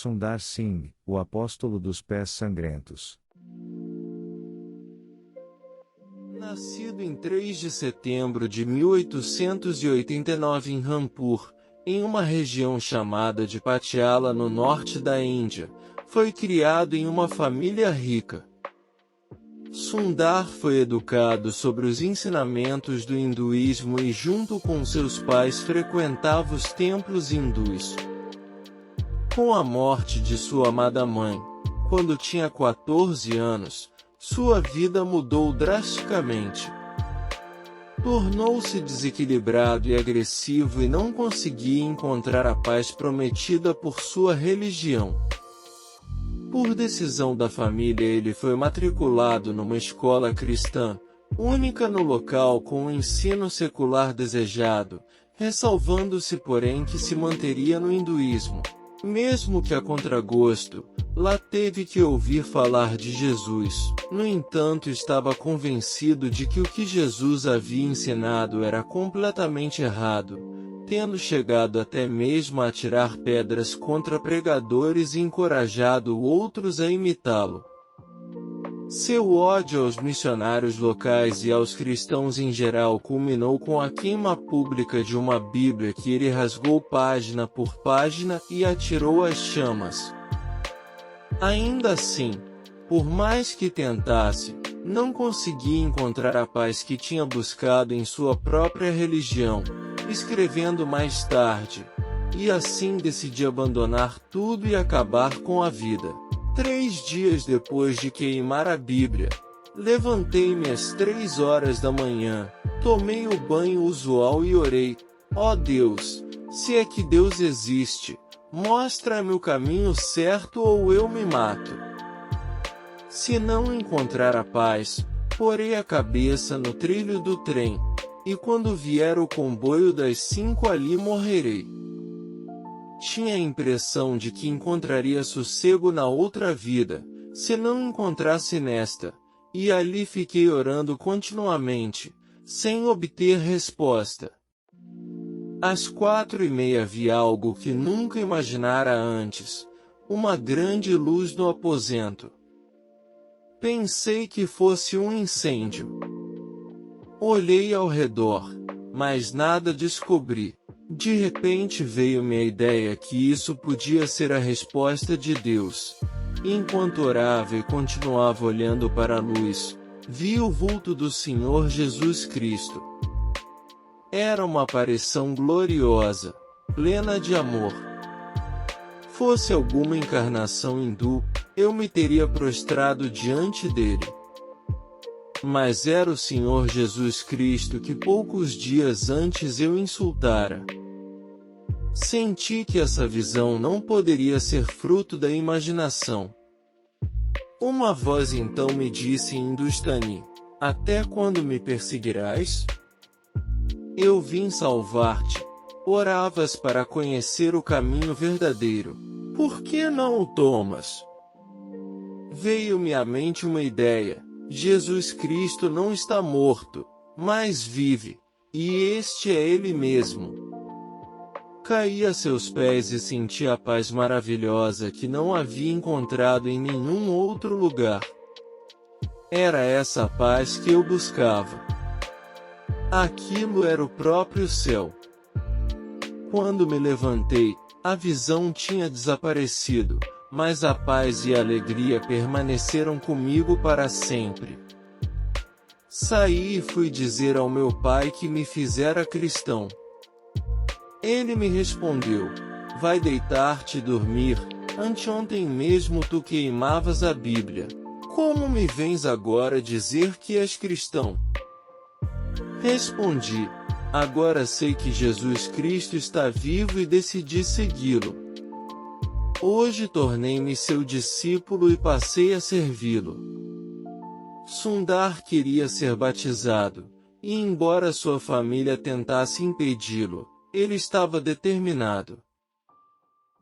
Sundar Singh, o apóstolo dos pés sangrentos. Nascido em 3 de setembro de 1889 em Rampur, em uma região chamada de Patiala no norte da Índia, foi criado em uma família rica. Sundar foi educado sobre os ensinamentos do hinduísmo e junto com seus pais frequentava os templos hindus. Com a morte de sua amada mãe, quando tinha 14 anos, sua vida mudou drasticamente. Tornou-se desequilibrado e agressivo e não conseguia encontrar a paz prometida por sua religião. Por decisão da família, ele foi matriculado numa escola cristã, única no local com o ensino secular desejado, ressalvando-se porém que se manteria no hinduísmo. Mesmo que a contragosto, lá teve que ouvir falar de Jesus. No entanto, estava convencido de que o que Jesus havia ensinado era completamente errado, tendo chegado até mesmo a atirar pedras contra pregadores e encorajado outros a imitá-lo. Seu ódio aos missionários locais e aos cristãos em geral culminou com a queima pública de uma Bíblia que ele rasgou página por página e atirou às chamas. Ainda assim, por mais que tentasse, não conseguia encontrar a paz que tinha buscado em sua própria religião, escrevendo mais tarde, e assim decidi abandonar tudo e acabar com a vida. 3 dias depois de queimar a Bíblia, levantei-me às 3 horas da manhã, tomei o banho usual e orei: ó Deus, se é que Deus existe, mostra-me o caminho certo ou eu me mato. Se não encontrar a paz, porei a cabeça no trilho do trem, e quando vier o comboio das 5 ali morrerei. Tinha a impressão de que encontraria sossego na outra vida, se não encontrasse nesta, e ali fiquei orando continuamente, sem obter resposta. Às 4:30 vi algo que nunca imaginara antes, uma grande luz no aposento. Pensei que fosse um incêndio. Olhei ao redor, mas nada descobri. De repente veio-me a ideia que isso podia ser a resposta de Deus. Enquanto orava e continuava olhando para a luz, vi o vulto do Senhor Jesus Cristo. Era uma aparição gloriosa, plena de amor. Fosse alguma encarnação hindu, eu me teria prostrado diante dele. Mas era o Senhor Jesus Cristo que poucos dias antes eu insultara. Senti que essa visão não poderia ser fruto da imaginação. Uma voz então me disse em hindustani: até quando me perseguirás? Eu vim salvar-te. Oravas para conhecer o caminho verdadeiro. Por que não o tomas? Veio-me à mente uma ideia: Jesus Cristo não está morto, mas vive, e este é Ele mesmo. Caí a seus pés e senti a paz maravilhosa que não havia encontrado em nenhum outro lugar. Era essa paz que eu buscava. Aquilo era o próprio céu. Quando me levantei, a visão tinha desaparecido, mas a paz e a alegria permaneceram comigo para sempre. Saí e fui dizer ao meu pai que me fizera cristão. Ele me respondeu: vai deitar-te e dormir, anteontem mesmo tu queimavas a Bíblia. Como me vens agora dizer que és cristão? Respondi: agora sei que Jesus Cristo está vivo e decidi segui-lo. Hoje tornei-me seu discípulo e passei a servi-lo. Sundar queria ser batizado, e embora sua família tentasse impedi-lo, ele estava determinado.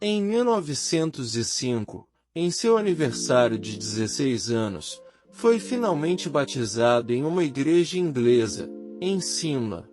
Em 1905, em seu aniversário de 16 anos, foi finalmente batizado em uma igreja inglesa, em Simla.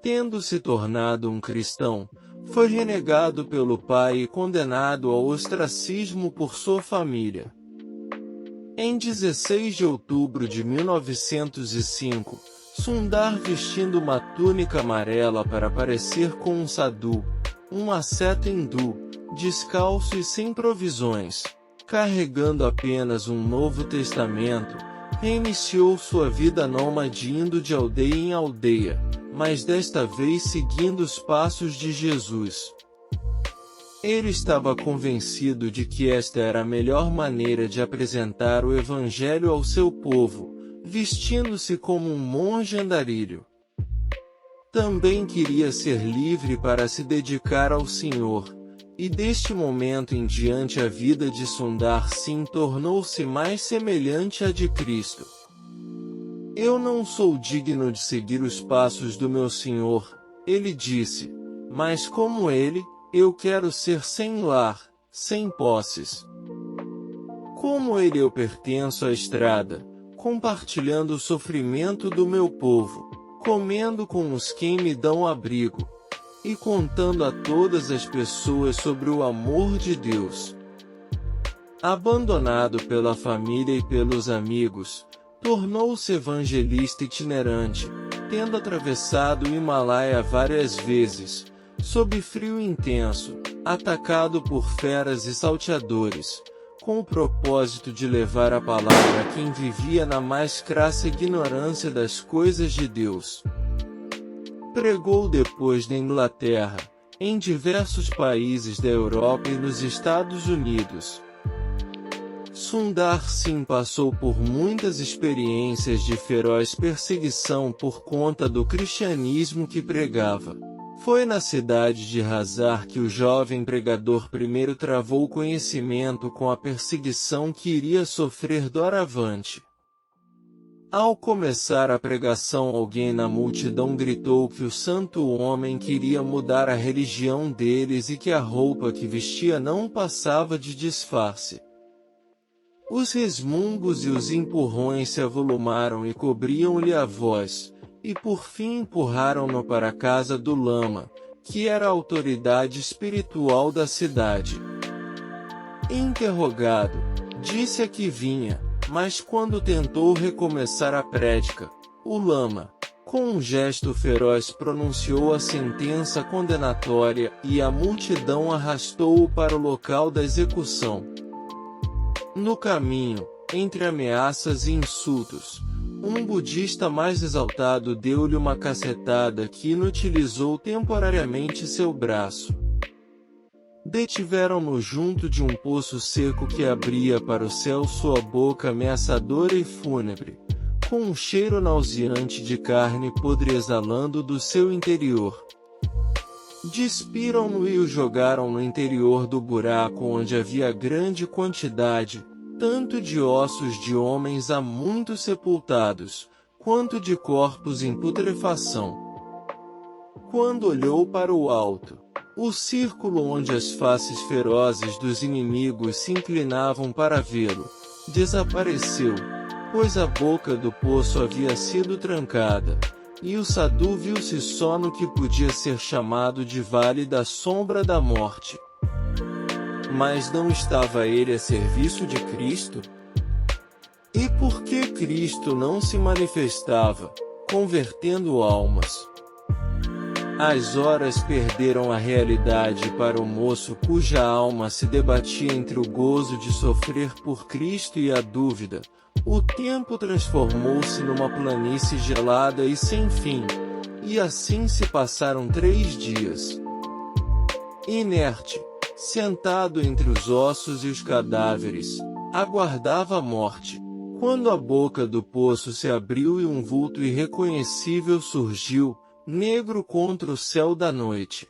Tendo se tornado um cristão, Foi renegado pelo pai e condenado ao ostracismo por sua família. Em 16 de outubro de 1905, Sundar, vestindo uma túnica amarela para parecer com um sadhu, um asceta hindu, descalço e sem provisões, carregando apenas um Novo Testamento, reiniciou sua vida nômade indo de aldeia em aldeia, mas desta vez seguindo os passos de Jesus. Ele estava convencido de que esta era a melhor maneira de apresentar o Evangelho ao seu povo, vestindo-se como um monge andarilho. Também queria ser livre para se dedicar ao Senhor, e deste momento em diante a vida de Sundar Singh tornou-se mais semelhante à de Cristo. Eu não sou digno de seguir os passos do meu Senhor, ele disse, mas como ele, eu quero ser sem lar, sem posses. Como ele eu pertenço à estrada, compartilhando o sofrimento do meu povo, comendo com os quem me dão abrigo, e contando a todas as pessoas sobre o amor de Deus. Abandonado pela família e pelos amigos, tornou-se evangelista itinerante, tendo atravessado o Himalaia várias vezes, sob frio intenso, atacado por feras e salteadores, com o propósito de levar a palavra a quem vivia na mais crassa ignorância das coisas de Deus. Pregou depois na Inglaterra, em diversos países da Europa e nos Estados Unidos. Sundar Singh passou por muitas experiências de feroz perseguição por conta do cristianismo que pregava. Foi na cidade de Hazar que o jovem pregador primeiro travou conhecimento com a perseguição que iria sofrer doravante. Ao começar a pregação, alguém na multidão gritou que o santo homem queria mudar a religião deles e que a roupa que vestia não passava de disfarce. Os resmungos e os empurrões se avolumaram e cobriam-lhe a voz, e por fim empurraram-no para a casa do lama, que era a autoridade espiritual da cidade. Interrogado, disse a que vinha, mas quando tentou recomeçar a prédica, o lama, com um gesto feroz, pronunciou a sentença condenatória e a multidão arrastou-o para o local da execução. No caminho, entre ameaças e insultos, um budista mais exaltado deu-lhe uma cacetada que inutilizou temporariamente seu braço. Detiveram-no junto de um poço seco que abria para o céu sua boca ameaçadora e fúnebre, com um cheiro nauseante de carne podre exalando do seu interior. Despiram-no e o jogaram no interior do buraco, onde havia grande quantidade, tanto de ossos de homens há muito sepultados, quanto de corpos em putrefação. Quando olhou para o alto, o círculo onde as faces ferozes dos inimigos se inclinavam para vê-lo, desapareceu, pois a boca do poço havia sido trancada, e o sadhu viu-se só no que podia ser chamado de Vale da Sombra da Morte. Mas não estava ele a serviço de Cristo? E por que Cristo não se manifestava, convertendo almas? As horas perderam a realidade para o moço cuja alma se debatia entre o gozo de sofrer por Cristo e a dúvida. O tempo transformou-se numa planície gelada e sem fim, e assim se passaram 3 dias. Inerte, sentado entre os ossos e os cadáveres, aguardava a morte, quando a boca do poço se abriu e um vulto irreconhecível surgiu, negro contra o céu da noite.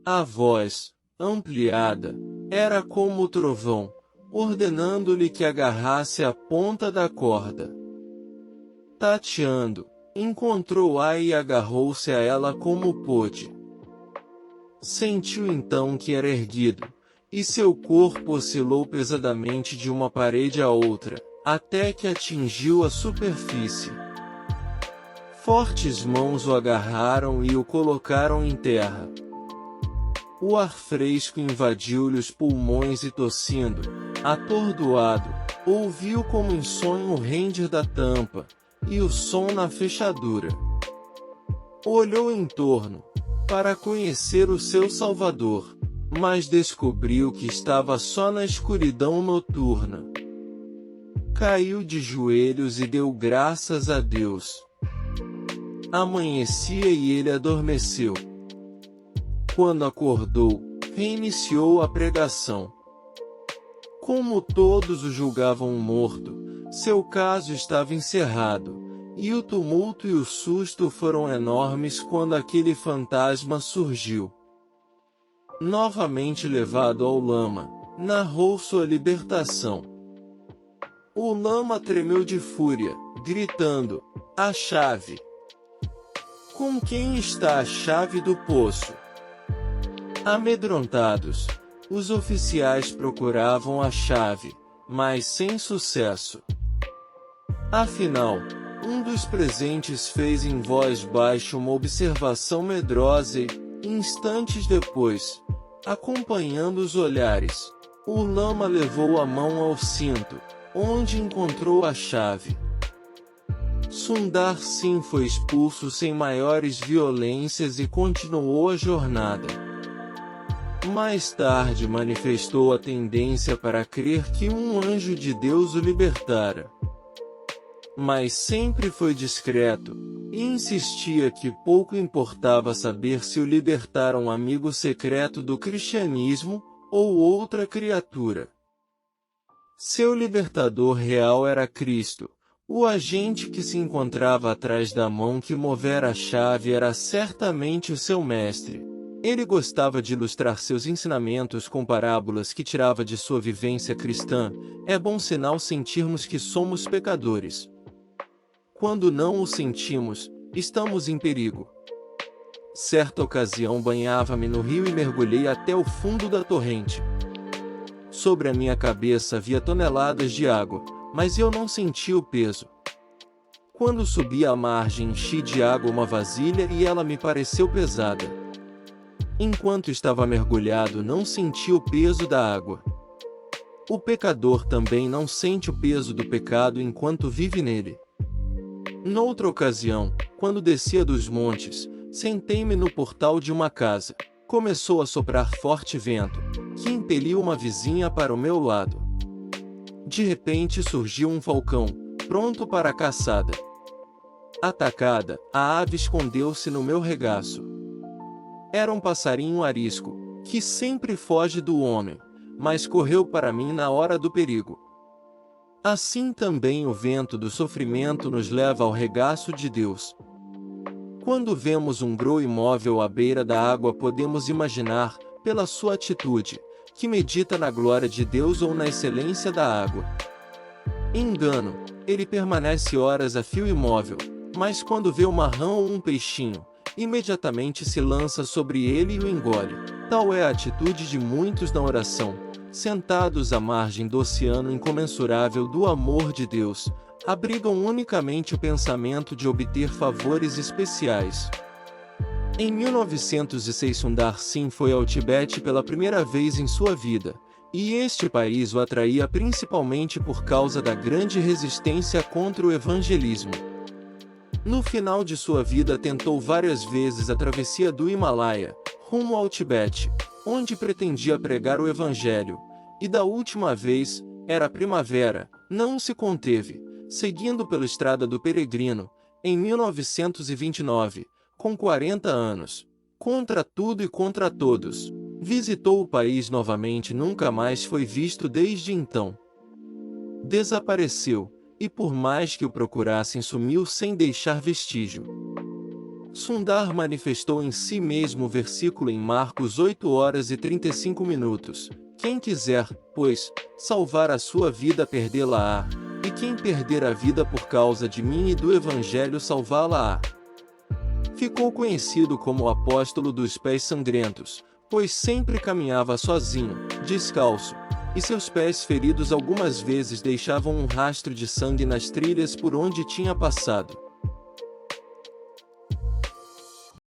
A voz, ampliada, era como o trovão, ordenando-lhe que agarrasse a ponta da corda. Tateando, encontrou-a e agarrou-se a ela como pôde. Sentiu então que era erguido, e seu corpo oscilou pesadamente de uma parede a outra, até que atingiu a superfície. Fortes mãos o agarraram e o colocaram em terra. O ar fresco invadiu-lhe os pulmões e tossindo, atordoado, ouviu como em sonho o render da tampa, e o som na fechadura. Olhou em torno, para conhecer o seu Salvador, mas descobriu que estava só na escuridão noturna. Caiu de joelhos e deu graças a Deus. Amanhecia e ele adormeceu. Quando acordou, reiniciou a pregação. Como todos o julgavam morto, seu caso estava encerrado, e o tumulto e o susto foram enormes quando aquele fantasma surgiu. Novamente levado ao lama, narrou sua libertação. O lama tremeu de fúria, gritando: "A chave! Com quem está a chave do poço?" Amedrontados, os oficiais procuravam a chave, mas sem sucesso. Afinal, um dos presentes fez em voz baixa uma observação medrosa e, instantes depois, acompanhando os olhares, o lama levou a mão ao cinto, onde encontrou a chave. Sundar Singh foi expulso sem maiores violências e continuou a jornada. Mais tarde manifestou a tendência para crer que um anjo de Deus o libertara. Mas sempre foi discreto, e insistia que pouco importava saber se o libertara um amigo secreto do cristianismo, ou outra criatura. Seu libertador real era Cristo. O agente que se encontrava atrás da mão que movera a chave era certamente o seu mestre. Ele gostava de ilustrar seus ensinamentos com parábolas que tirava de sua vivência cristã. É bom sinal sentirmos que somos pecadores. Quando não o sentimos, estamos em perigo. Certa ocasião banhava-me no rio e mergulhei até o fundo da torrente. Sobre a minha cabeça havia toneladas de água, mas eu não sentia o peso. Quando subi à margem, enchi de água uma vasilha e ela me pareceu pesada. Enquanto estava mergulhado, não senti o peso da água. O pecador também não sente o peso do pecado enquanto vive nele. Noutra ocasião, quando descia dos montes, sentei-me no portal de uma casa. Começou a soprar forte vento, que impeliu uma vizinha para o meu lado. De repente surgiu um falcão, pronto para a caçada. Atacada, a ave escondeu-se no meu regaço. Era um passarinho arisco, que sempre foge do homem, mas correu para mim na hora do perigo. Assim também o vento do sofrimento nos leva ao regaço de Deus. Quando vemos um grão imóvel à beira da água, podemos imaginar, pela sua atitude, que medita na glória de Deus ou na excelência da água. Engano, ele permanece horas a fio imóvel, mas quando vê uma rã ou um peixinho, imediatamente se lança sobre ele e o engole. Tal é a atitude de muitos na oração, sentados à margem do oceano incomensurável do amor de Deus, abrigam unicamente o pensamento de obter favores especiais. Em 1906 Sundar Singh foi ao Tibete pela primeira vez em sua vida, e este país o atraía principalmente por causa da grande resistência contra o evangelismo. No final de sua vida tentou várias vezes a travessia do Himalaia, rumo ao Tibete, onde pretendia pregar o evangelho, e da última vez, era primavera, não se conteve, seguindo pela estrada do peregrino, em 1929, com 40 anos, contra tudo e contra todos, visitou o país novamente e nunca mais foi visto desde então. Desapareceu, e por mais que o procurassem sumiu sem deixar vestígio. Sundar manifestou em si mesmo o versículo em Marcos 8h35. Quem quiser, pois, salvar a sua vida perdê-la-á, e quem perder a vida por causa de mim e do Evangelho salvá-la-á. Ficou conhecido como o apóstolo dos pés sangrentos, pois sempre caminhava sozinho, descalço, e seus pés feridos algumas vezes deixavam um rastro de sangue nas trilhas por onde tinha passado.